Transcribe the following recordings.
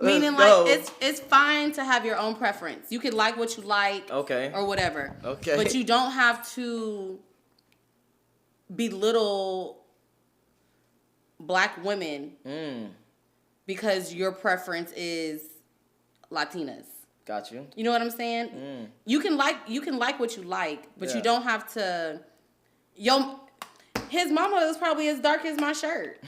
Meaning, like, it's fine to have your own preference. You could like what you like, okay, or whatever. Okay, but you don't have to belittle black women because your preference is Latinas. Got you. You know what I'm saying? You can like what you like, but you don't have to. His mama is probably as dark as my shirt.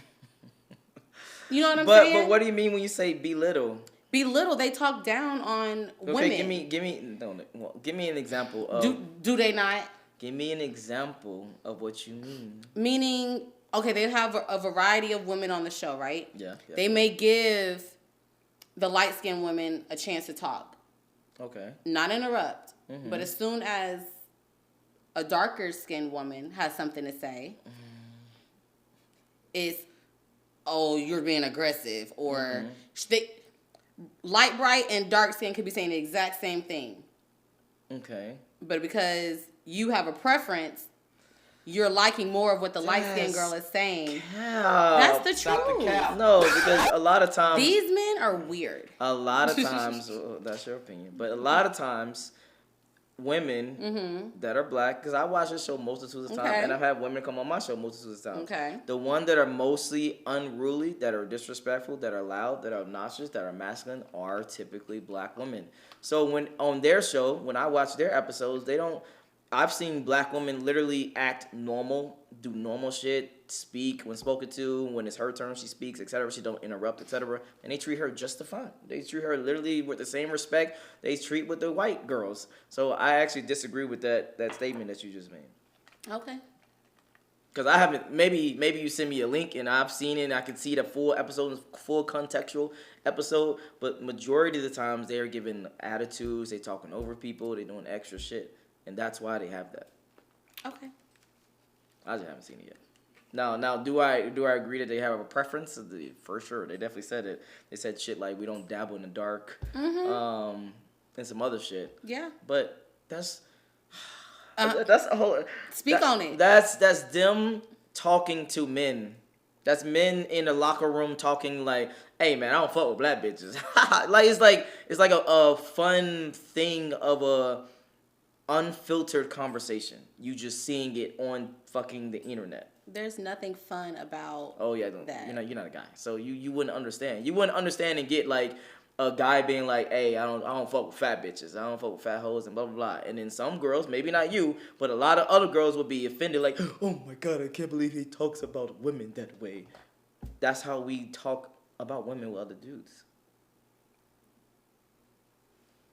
You know what I'm saying? But what do you mean when you say belittle? Belittle, they talk down on women. Give me an example of. Do they not? Give me an example of what you mean. Meaning, okay, they have a variety of women on the show, right? Yeah. They may give the light-skinned women a chance to talk. Okay. Not interrupt. Mm-hmm. But as soon as a darker-skinned woman has something to say, it's, oh, you're being aggressive. Or light, bright, and dark skin could be saying the exact same thing. Okay. But because you have a preference, you're liking more of what the light-skinned girl is saying. That's the truth. No, because a lot of times... These men are weird. A lot of times... that's your opinion. But a lot of times, women that are black... Because I watch this show most of the time. And I've had women come on my show most of the time. Okay. The ones that are mostly unruly, that are disrespectful, that are loud, that are obnoxious, that are masculine, are typically black women. So when on their show, when I watch their episodes, they don't... I've seen black women literally act normal, do normal shit, speak when spoken to, when it's her turn, she speaks, etc. She don't interrupt, etc. And they treat her just fine. They treat her literally with the same respect they treat with the white girls. So I actually disagree with that statement that you just made. Okay. Because I haven't, maybe you send me a link and I've seen it and I can see the full episode, full contextual episode, but majority of the times they're giving attitudes, they talking over people, they doing extra shit. And that's why they have that. Okay. I just haven't seen it yet. Now, do I agree that they have a preference? For sure, they definitely said it. They said shit like we don't dabble in the dark, and some other shit. Yeah. But that's a whole. Speak on it. That's them talking to men. That's men in the locker room talking like, "Hey man, I don't fuck with black bitches." it's like a fun thing of a unfiltered conversation. You just seeing it on fucking the internet. There's nothing fun about that. You're not a guy. So you wouldn't understand. You wouldn't understand and get like a guy being like, "Hey, I don't fuck with fat bitches. I don't fuck with fat hoes and blah blah blah." And then some girls, maybe not you, but a lot of other girls would be offended like, "Oh my god, I can't believe he talks about women that way." That's how we talk about women with other dudes.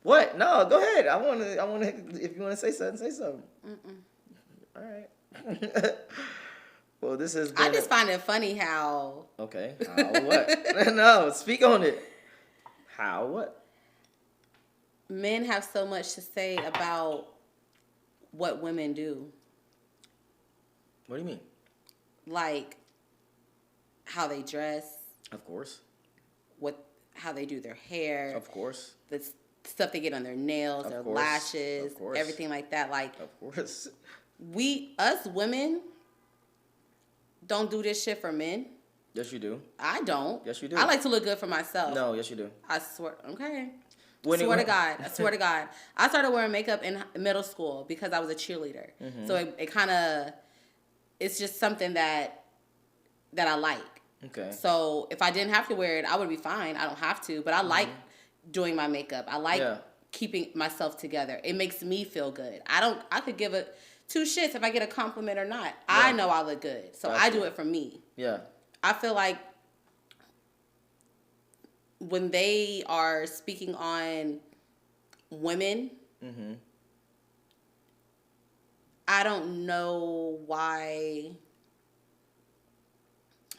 What? No, go ahead. I want to. If you want to say something, say something. All right. Well, this is. I just find it funny how. Okay. How what? No, speak on it. How what? Men have so much to say about what women do. What do you mean? Like how they dress. Of course. How they do their hair. Of course. The stuff they get on their nails, their lashes, everything like that. Like, of course. Us women don't do this shit for men. Yes, you do. I don't. Yes, you do. I like to look good for myself. No, yes, you do. I swear. Okay. I swear to God. I started wearing makeup in middle school because I was a cheerleader. Mm-hmm. So it kind of, it's just something that I like. Okay. So if I didn't have to wear it, I would be fine. I don't have to, but I like doing my makeup. I like keeping myself together. It makes me feel good. I could give it 2 shits if I get a compliment or not. Yeah. I know I look good. So I do it for me. Yeah. I feel like when they are speaking on women, I don't know why.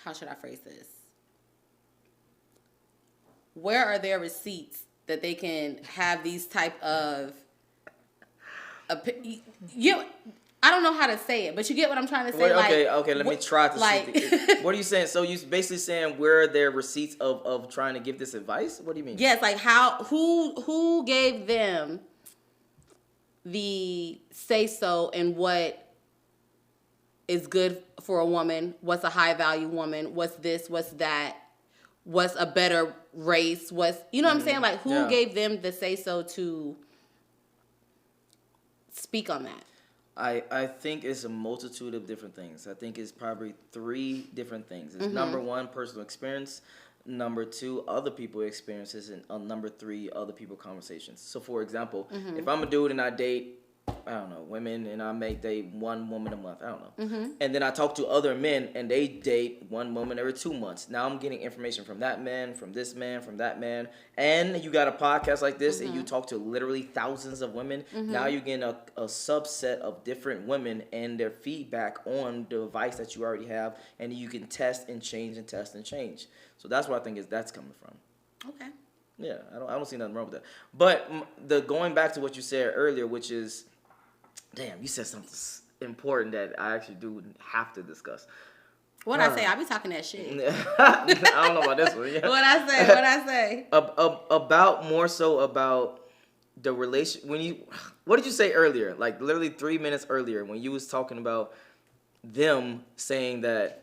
How should I phrase this? Where are their receipts that they can have these type of I don't know how to say it, but you get what I'm trying to say. Okay, let me try to see. What are you saying? So you basically saying where are their receipts of trying to give this advice? What do you mean? Yes, like who gave them the say so and what is good for a woman, what's a high value woman, what's this, what's that. what's a better race, what's, you know what I'm saying? Like, who gave them the say-so to speak on that? I think it's a multitude of different things. I think it's probably 3 different things. It's number 1, personal experience. Number 2, other people experiences. And number 3, other people conversations. So, for example, if I'm a dude and I date, I don't know, women, and I may date 1 woman a month, I don't know. And then I talk to other men, and they date 1 woman every 2 months. Now I'm getting information from that man, from this man, from that man. And you got a podcast like this, and you talk to literally thousands of women. Now you're getting a subset of different women and their feedback on the advice that you already have, and you can test and change and test and change. So that's what I think that's coming from. Okay. Yeah, I don't see nothing wrong with that. But going back to what you said earlier, which is, damn, you said something important that I actually do have to discuss. What I say? I be talking that shit. I don't know about this one. Yeah. What I say? About more so about the relation. What did you say earlier? Like literally 3 minutes earlier when you was talking about them saying that.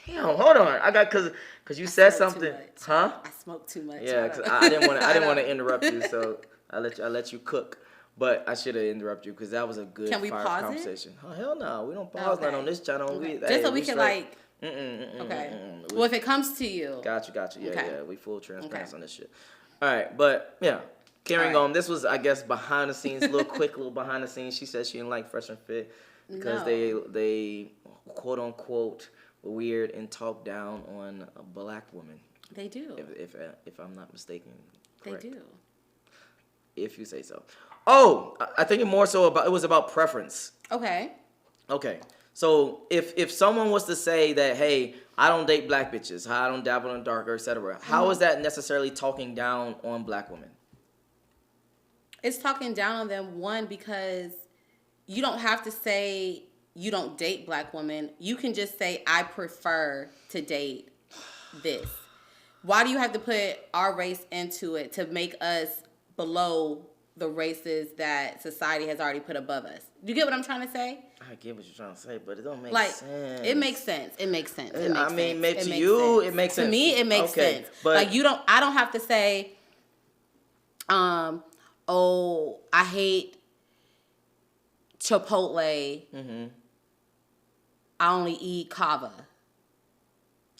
Damn, hold on. I got because you said something, huh? I smoked too much. Yeah, cause I didn't want to interrupt you, so I let you cook. But I should have interrupted you because that was a good conversation. Oh, hell no, we don't pause that on this channel. Okay. Just so we can like. Okay. Well, if it comes to you. Got you. Yeah. We full transparency on this shit. All right, but yeah. Carrying on. This was, I guess, behind the scenes, little behind the scenes. She said she didn't like Fresh and Fit because they quote unquote weird and talk down on a black woman. They do. If I'm not mistaken. Correct. They do. If you say so. Oh, I think it was about preference. Okay. So if someone was to say that, hey, I don't date black bitches, I don't dabble in darker, etc., how is that necessarily talking down on black women? It's talking down on them, one, because you don't have to say you don't date black women. You can just say, I prefer to date this. Why do you have to put our race into it to make us below the races that society has already put above us? Do you get what I'm trying to say? I get what you're trying to say, but it don't make sense. It makes sense. It makes sense. It makes sense. To me, it makes sense. But like I don't have to say, oh, I hate Chipotle. Mm-hmm. I only eat kava.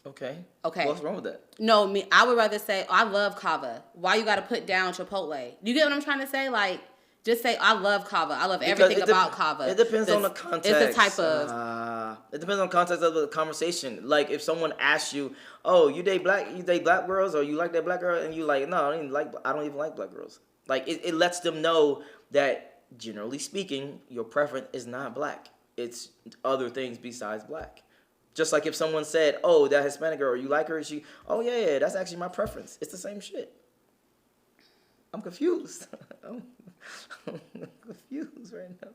Okay. What's wrong with that? No, I would rather say, I love kava. Why you got to put down Chipotle? Do you get what I'm trying to say? Like, just say, I love kava. I love everything about kava. It depends on the context. It's a type of... it depends on the context of the conversation. Like, if someone asks you, oh, you date black girls, or you like that black girl, and you like, no, I don't even like black girls. Like, it lets them know that, generally speaking, your preference is not black. It's other things besides black. Just like if someone said, oh, that Hispanic girl, you like her? Oh, yeah, that's actually my preference. It's the same shit. I'm confused. I'm confused right now.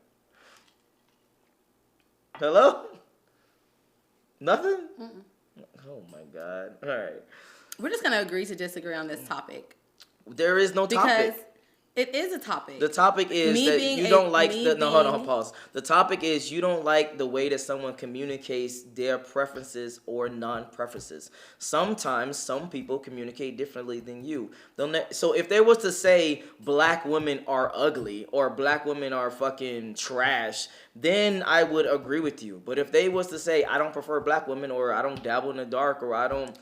Hello? Nothing? Mm-mm. Oh, my God. All right. We're just going to agree to disagree on this topic. There is no topic. Because it is a topic. The topic is that you don't like hold on, pause. The topic is you don't like the way that someone communicates their preferences or non-preferences. Sometimes some people communicate differently than you. So if they was to say black women are ugly or black women are fucking trash, then I would agree with you. But if they was to say I don't prefer black women or I don't dabble in the dark or I don't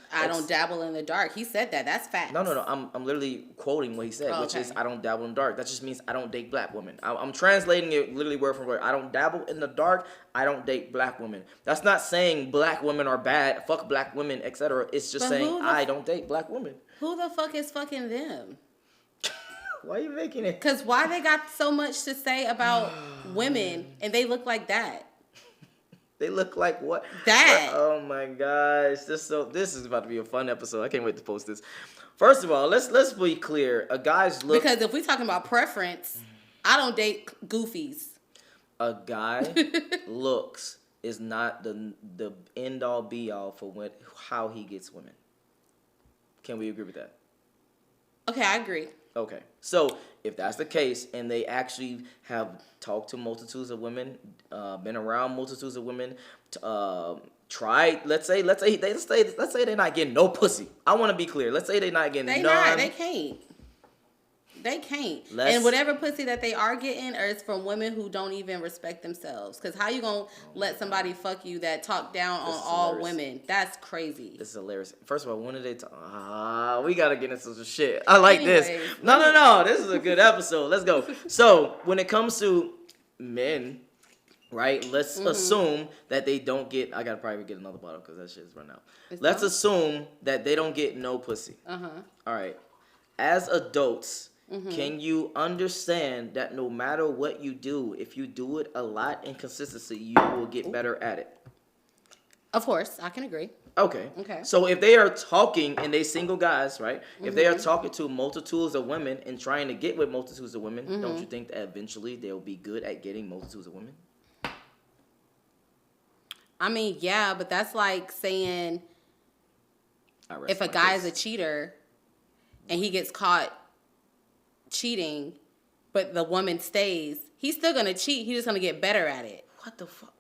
dabble in the dark. He said that. That's facts. No. I'm literally quoting what he said, which is I don't dabble in the dark. That just means I don't date black women. I'm translating it literally word for word. I don't dabble in the dark. I don't date black women. That's not saying black women are bad. Fuck black women, etc. It's just saying I don't date black women. Who the fuck is fucking them? Why are you making it? Because why they got so much to say about women and they look like that? They look like what? That. Oh my gosh. This is about to be a fun episode. I can't wait to post this. First of all, let's be clear. A guy's look. Because if we're talking about preference, I don't date goofies. A guy looks is not the end all be all for how he gets women. Can we agree with that? Okay, I agree. Okay, so if that's the case, and they actually have talked to multitudes of women, been around multitudes of women, try. Let's say they're not getting no pussy. I want to be clear. Let's say they're not getting none. They can't. They can't. And whatever pussy that they are getting is from women who don't even respect themselves. Because how you going to let somebody fuck you that talk down on all women? That's crazy. This is hilarious. First of all, when did they talk? We got to get into some shit. I like this. No. This is a good episode. Let's go. So, when it comes to men, right, let's assume that they don't get... I got to probably get another bottle because that shit is run out. Let's assume that they don't get no pussy. All right. As adults... Can you understand that no matter what you do, if you do it a lot in consistency, you will get better at it? Of course, I can agree. Okay. So if they are talking, and they single guys, right? If they are talking to multitudes of women and trying to get with multitudes of women, don't you think that eventually they'll be good at getting multitudes of women? I mean, yeah, but that's like saying if a guy is a cheater and he gets caught cheating, but the woman stays, he's still gonna cheat. He's just gonna get better at it. What the fuck?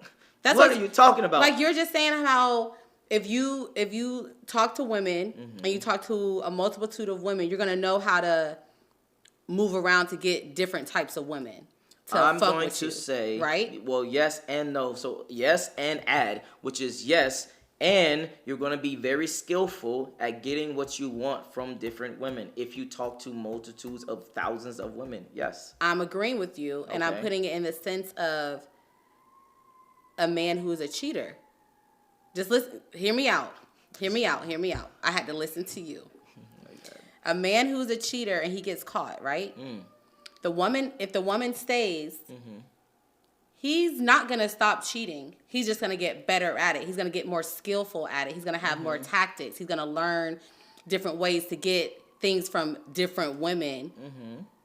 What are you talking about? Like, you're just saying how if you talk to women and you talk to a multitude of women, you're gonna know how to move around to get different types of women. I'm going to say, right? Well, yes and no. So yes and add, which is yes. And you're going to be very skillful at getting what you want from different women if you talk to multitudes of thousands of women. Yes. I'm agreeing with you, and I'm putting it in the sense of a man who is a cheater. Just listen. Hear me out. I had to listen to you. A man who's a cheater and he gets caught, right? If the woman stays... He's not going to stop cheating. He's just going to get better at it. He's going to get more skillful at it. He's going to have more tactics. He's going to learn different ways to get things from different women.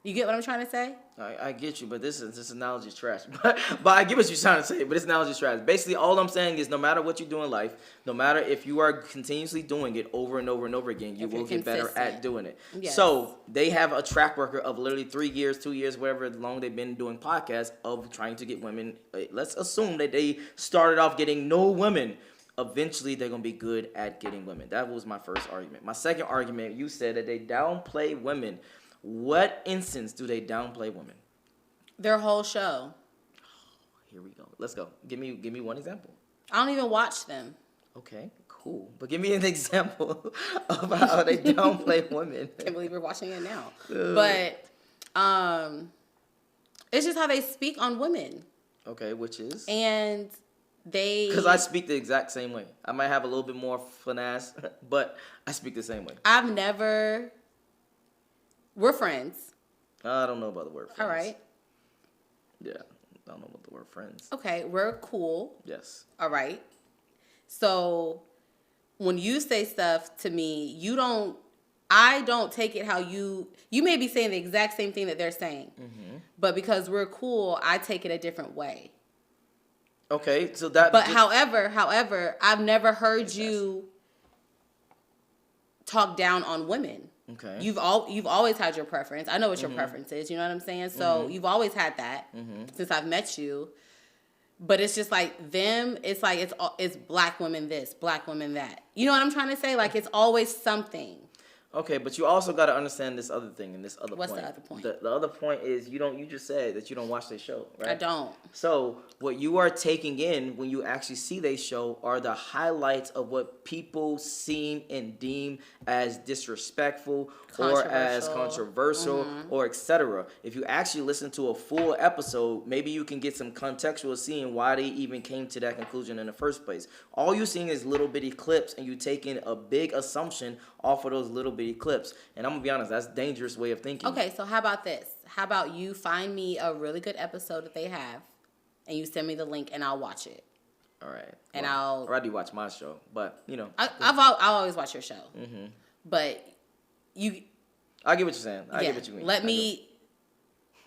You get what I'm trying to say? I get you, but this analogy is trash. But I get what you're trying to say, but this analogy is trash. Basically, all I'm saying is no matter what you do in life, no matter if you are continuously doing it over and over and over again, you will get better at doing it. Yes. So they have a track record of literally 3 years, 2 years, whatever long they've been doing podcasts of trying to get women. Let's assume that they started off getting no women. Eventually, they're going to be good at getting women. That was my first argument. My second argument, you said that they downplay women. What instance do they downplay women? Their whole show. Here we go. Let's go. Give me one example. I don't even watch them. Okay, cool. But give me an example of how they downplay women. Can't believe we're watching it now. But it's just how they speak on women. Okay, which is? And they... Because I speak the exact same way. I might have a little bit more finesse, but I speak the same way. I've never... We're friends. I don't know about the word friends. All right. Yeah, I don't know about the word friends. Okay, we're cool. Yes. All right. So when you say stuff to me, I don't take it how you may be saying the exact same thing that they're saying. But because we're cool, I take it a different way. Okay, so that... But however, I've never heard you talk down on women. Okay. You've always had your preference. I know what your preference is. You know what I'm saying? So you've always had that since I've met you. But it's just like them. It's like it's black women this, black women that. You know what I'm trying to say? Like, it's always something. Okay, but you also got to understand this other thing and this other What's point. The other point? The other point is you just said that you don't watch their show, right? I don't. So what you are taking in when you actually see their show are the highlights of what people seem and deem as disrespectful or as controversial or etc. If you actually listen to a full episode, maybe you can get some contextual seeing why they even came to that conclusion in the first place. All you're seeing is little bitty clips and you taking a big assumption off of those little bitty clips. And I'm going to be honest, that's a dangerous way of thinking. Okay, so how about this? How about you find me a really good episode that they have, and you send me the link, and I'll watch it. All right. And I'll... Or I do watch my show, but, you know. I'll always watch your show. But you... I get what you're saying. I get what you mean.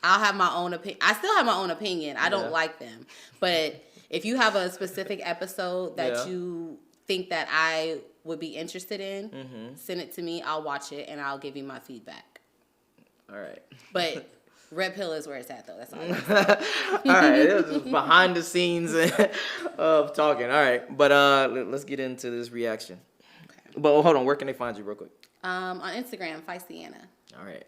I'll have my own opinion. I still have my own opinion. I don't like them. But if you have a specific episode that you think that I would be interested in, send it to me. I'll watch it, and I'll give you my feedback. All right. But Red pill is where it's at, though. That's all. All right, it was behind the scenes of talking. All right, but let's get into this reaction. Okay. But hold on, where can they find you real quick? On Instagram, Feisty Anna. All right.